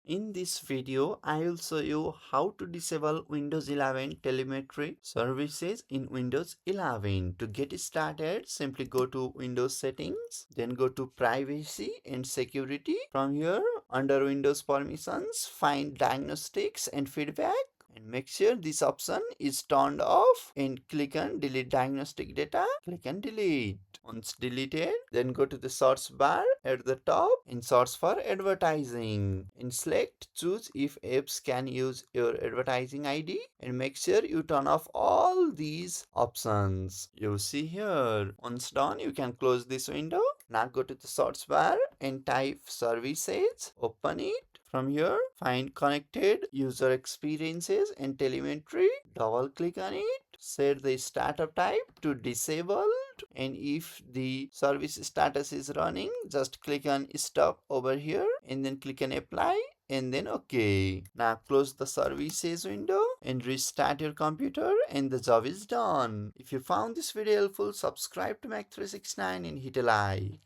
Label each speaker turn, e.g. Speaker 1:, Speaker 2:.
Speaker 1: In this video, I will show you how to disable Windows 11 telemetry services in Windows 11. To get started, simply go to Windows settings, then go to privacy and security. From here, under Windows permissions, find diagnostics and feedback. And make sure this option is turned off and click on delete diagnostic data. Click on delete. Once deleted, then go to the search bar at the top and search for advertising. And select choose if apps can use your advertising ID and make sure you turn off all these options. You see here. Once done, you can close this window. Now go to the search bar and type services. Open it. From here, find connected user experiences and telemetry. Double click on it. Set the startup type to disabled. And if the service status is running, just click on stop over here and then click on apply and then OK. Now close the services window and restart your computer and the job is done. If you found this video helpful, subscribe to Mac369 and hit a like.